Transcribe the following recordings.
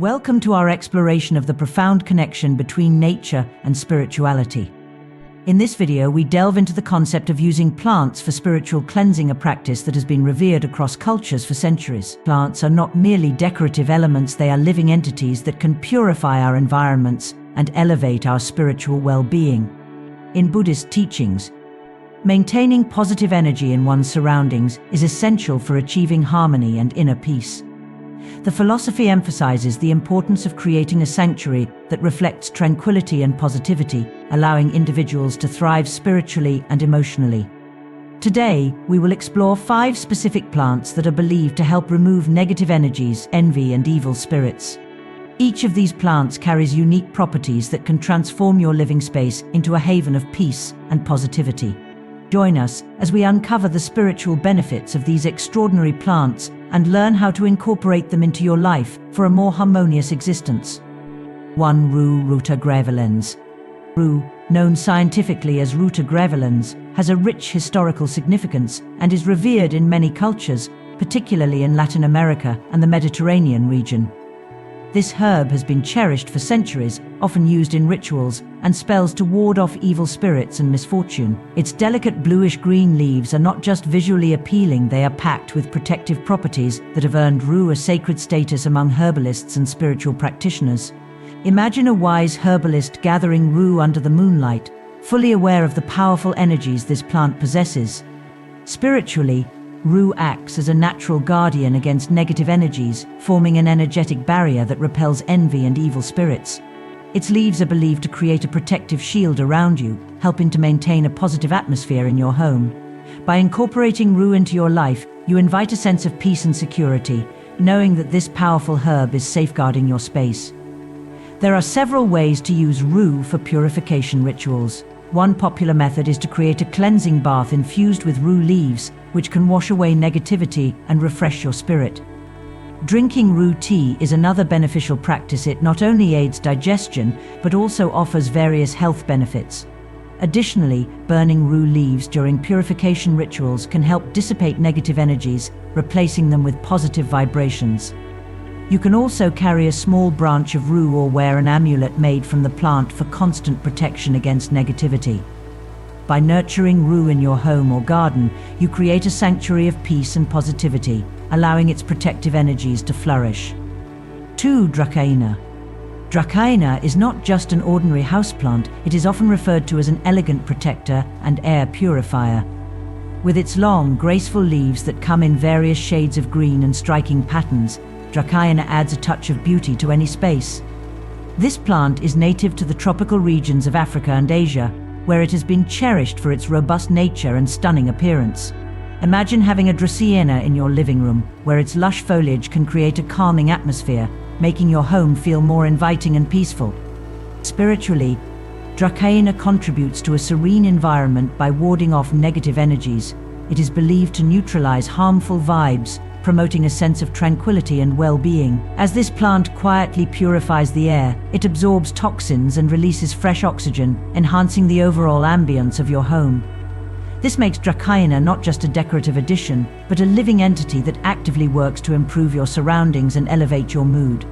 Welcome to our exploration of the profound connection between nature and spirituality. In this video, we delve into the concept of using plants for spiritual cleansing, a practice that has been revered across cultures for centuries. Plants are not merely decorative elements, they are living entities that can purify our environments and elevate our spiritual well-being. In Buddhist teachings, maintaining positive energy in one's surroundings is essential for achieving harmony and inner peace. The philosophy emphasizes the importance of creating a sanctuary that reflects tranquility and positivity, allowing individuals to thrive spiritually and emotionally. Today, we will explore 5 specific plants that are believed to help remove negative energies, envy, and evil spirits. Each of these plants carries unique properties that can transform your living space into a haven of peace and positivity. Join us as we uncover the spiritual benefits of these extraordinary plants and learn how to incorporate them into your life for a more harmonious existence. 1. Rue ruta-graveolens. Rue, known scientifically as ruta graveolens, has a rich historical significance and is revered in many cultures, particularly in Latin America and the Mediterranean region. This herb has been cherished for centuries, often used in rituals and spells to ward off evil spirits and misfortune. Its delicate bluish-green leaves are not just visually appealing, they are packed with protective properties that have earned rue a sacred status among herbalists and spiritual practitioners. Imagine a wise herbalist gathering rue under the moonlight, fully aware of the powerful energies this plant possesses. Spiritually, rue acts as a natural guardian against negative energies, forming an energetic barrier that repels envy and evil spirits. Its leaves are believed to create a protective shield around you, helping to maintain a positive atmosphere in your home. By incorporating rue into your life, you invite a sense of peace and security, knowing that this powerful herb is safeguarding your space. There are several ways to use rue for purification rituals. One popular method is to create a cleansing bath infused with rue leaves, which can wash away negativity and refresh your spirit. Drinking rue tea is another beneficial practice. It not only aids digestion, but also offers various health benefits. Additionally, burning rue leaves during purification rituals can help dissipate negative energies, replacing them with positive vibrations. You can also carry a small branch of rue or wear an amulet made from the plant for constant protection against negativity. By nurturing rue in your home or garden, you create a sanctuary of peace and positivity, allowing its protective energies to flourish. 2. Dracaena. Dracaena is not just an ordinary houseplant, it is often referred to as an elegant protector and air purifier. With its long, graceful leaves that come in various shades of green and striking patterns, Dracaena adds a touch of beauty to any space. This plant is native to the tropical regions of Africa and Asia, where it has been cherished for its robust nature and stunning appearance. Imagine having a Dracaena in your living room, where its lush foliage can create a calming atmosphere, making your home feel more inviting and peaceful. Spiritually, Dracaena contributes to a serene environment by warding off negative energies. It is believed to neutralize harmful vibes, promoting a sense of tranquility and well-being. As this plant quietly purifies the air, it absorbs toxins and releases fresh oxygen, enhancing the overall ambience of your home. This makes Dracaena not just a decorative addition, but a living entity that actively works to improve your surroundings and elevate your mood.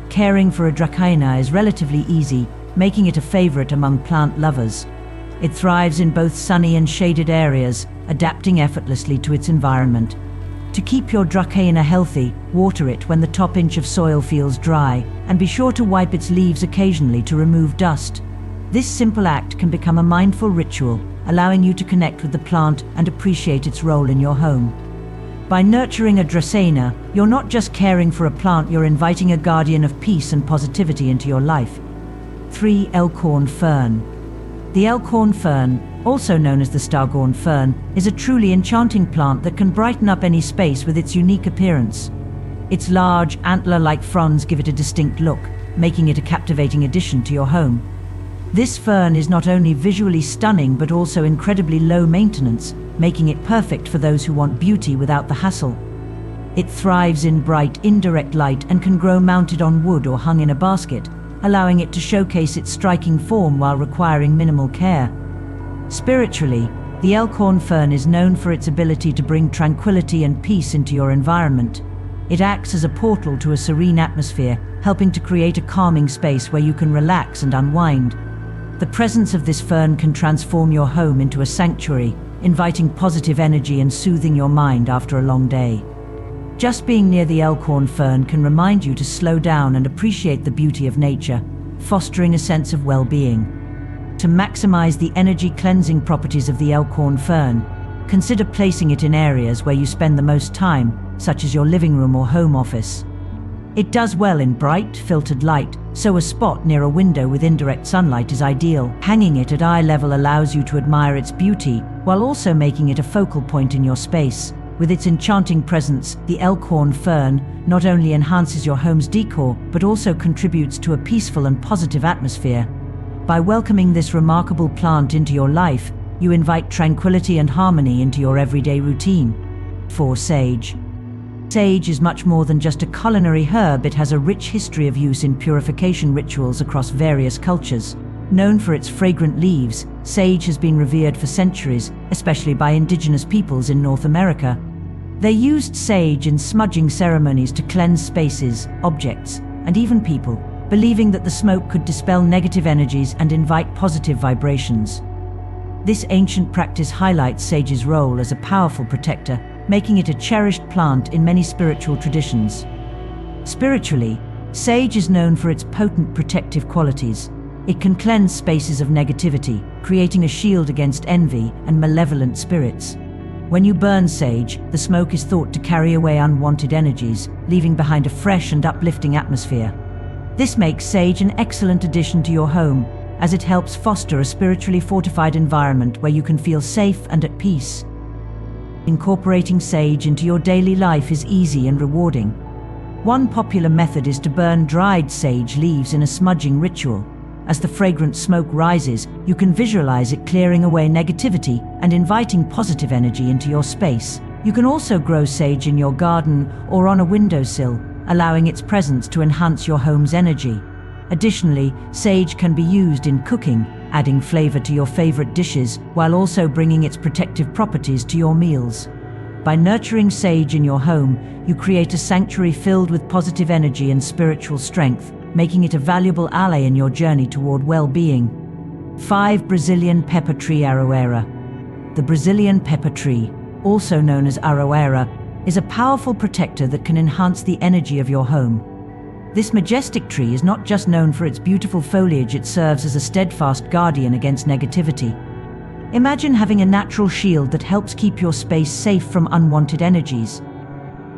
Caring for a Dracaena is relatively easy, making it a favorite among plant lovers. It thrives in both sunny and shaded areas, adapting effortlessly to its environment. To keep your Dracaena healthy, water it when the top inch of soil feels dry, and be sure to wipe its leaves occasionally to remove dust. This simple act can become a mindful ritual, allowing you to connect with the plant and appreciate its role in your home. By nurturing a Dracaena, you're not just caring for a plant, you're inviting a guardian of peace and positivity into your life. 3. Elkhorn Fern. The Elkhorn Fern, also known as the Stargorn Fern, is a truly enchanting plant that can brighten up any space with its unique appearance. Its large, antler-like fronds give it a distinct look, making it a captivating addition to your home. This fern is not only visually stunning but also incredibly low maintenance, making it perfect for those who want beauty without the hassle. It thrives in bright, indirect light and can grow mounted on wood or hung in a basket, allowing it to showcase its striking form while requiring minimal care. Spiritually, the Elkhorn Fern is known for its ability to bring tranquility and peace into your environment. It acts as a portal to a serene atmosphere, helping to create a calming space where you can relax and unwind. The presence of this fern can transform your home into a sanctuary, inviting positive energy and soothing your mind after a long day. Just being near the Elkhorn fern can remind you to slow down and appreciate the beauty of nature, fostering a sense of well-being. To maximize the energy cleansing properties of the Elkhorn fern, consider placing it in areas where you spend the most time, such as your living room or home office. It does well in bright, filtered light, so a spot near a window with indirect sunlight is ideal. Hanging it at eye level allows you to admire its beauty, while also making it a focal point in your space. With its enchanting presence, the Elkhorn fern not only enhances your home's decor, but also contributes to a peaceful and positive atmosphere. By welcoming this remarkable plant into your life, you invite tranquility and harmony into your everyday routine. 4. Sage. Sage is much more than just a culinary herb. It has a rich history of use in purification rituals across various cultures. Known for its fragrant leaves, sage has been revered for centuries, especially by indigenous peoples in North America. They used sage in smudging ceremonies to cleanse spaces, objects, and even people, believing that the smoke could dispel negative energies and invite positive vibrations. This ancient practice highlights sage's role as a powerful protector, making it a cherished plant in many spiritual traditions. Spiritually, sage is known for its potent protective qualities. It can cleanse spaces of negativity, creating a shield against envy and malevolent spirits. When you burn sage, the smoke is thought to carry away unwanted energies, leaving behind a fresh and uplifting atmosphere. This makes sage an excellent addition to your home, as it helps foster a spiritually fortified environment where you can feel safe and at peace. Incorporating sage into your daily life is easy and rewarding. One popular method is to burn dried sage leaves in a smudging ritual. As the fragrant smoke rises, you can visualize it clearing away negativity and inviting positive energy into your space. You can also grow sage in your garden or on a windowsill, allowing its presence to enhance your home's energy. Additionally, sage can be used in cooking, adding flavor to your favorite dishes while also bringing its protective properties to your meals. By nurturing sage in your home, you create a sanctuary filled with positive energy and spiritual strength, making it a valuable ally in your journey toward well-being. 5. Brazilian pepper tree Aroeira. The Brazilian pepper tree, also known as Aroeira, is a powerful protector that can enhance the energy of your home. This majestic tree is not just known for its beautiful foliage, it serves as a steadfast guardian against negativity. Imagine having a natural shield that helps keep your space safe from unwanted energies.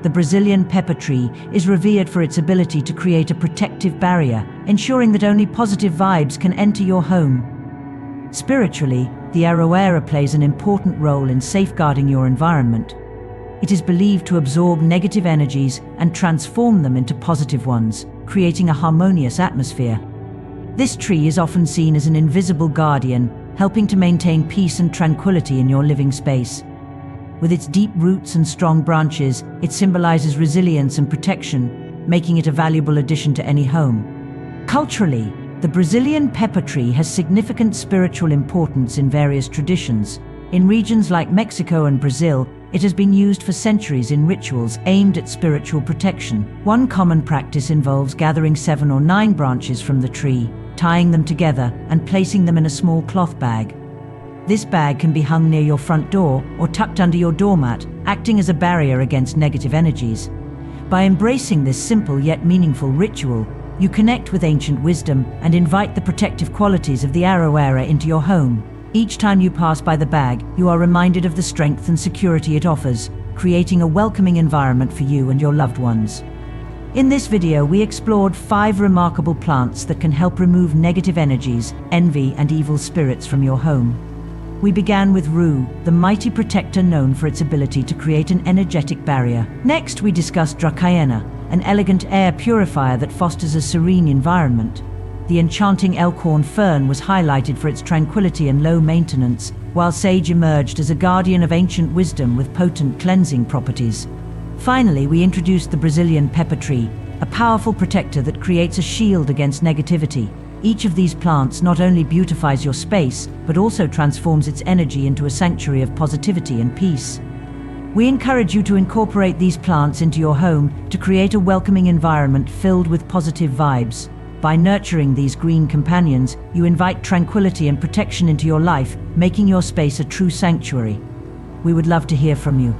The Brazilian pepper tree is revered for its ability to create a protective barrier, ensuring that only positive vibes can enter your home. Spiritually, the Aroeira plays an important role in safeguarding your environment. It is believed to absorb negative energies and transform them into positive ones, creating a harmonious atmosphere. This tree is often seen as an invisible guardian, helping to maintain peace and tranquility in your living space. With its deep roots and strong branches, it symbolizes resilience and protection, making it a valuable addition to any home. Culturally, the Brazilian pepper tree has significant spiritual importance in various traditions. In regions like Mexico and Brazil, it has been used for centuries in rituals aimed at spiritual protection. One common practice involves gathering 7 or 9 branches from the tree, tying them together and placing them in a small cloth bag. This bag can be hung near your front door or tucked under your doormat, acting as a barrier against negative energies. By embracing this simple yet meaningful ritual, you connect with ancient wisdom and invite the protective qualities of the Aroeira into your home. Each time you pass by the bag, you are reminded of the strength and security it offers, creating a welcoming environment for you and your loved ones. In this video, we explored 5 remarkable plants that can help remove negative energies, envy, and evil spirits from your home. We began with Rue, the mighty protector known for its ability to create an energetic barrier. Next, we discussed Dracaena, an elegant air purifier that fosters a serene environment. The enchanting Elkhorn fern was highlighted for its tranquility and low maintenance, while sage emerged as a guardian of ancient wisdom with potent cleansing properties. Finally, we introduced the Brazilian pepper tree, a powerful protector that creates a shield against negativity. Each of these plants not only beautifies your space, but also transforms its energy into a sanctuary of positivity and peace. We encourage you to incorporate these plants into your home to create a welcoming environment filled with positive vibes. By nurturing these green companions, you invite tranquility and protection into your life, making your space a true sanctuary. We would love to hear from you.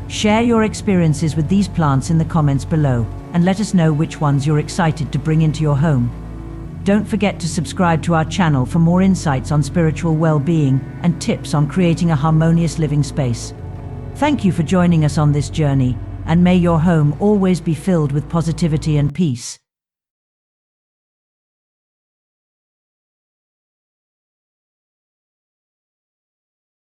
Share your experiences with these plants in the comments below, and let us know which ones you're excited to bring into your home. Don't forget to subscribe to our channel for more insights on spiritual well-being and tips on creating a harmonious living space. Thank you for joining us on this journey, and may your home always be filled with positivity and peace.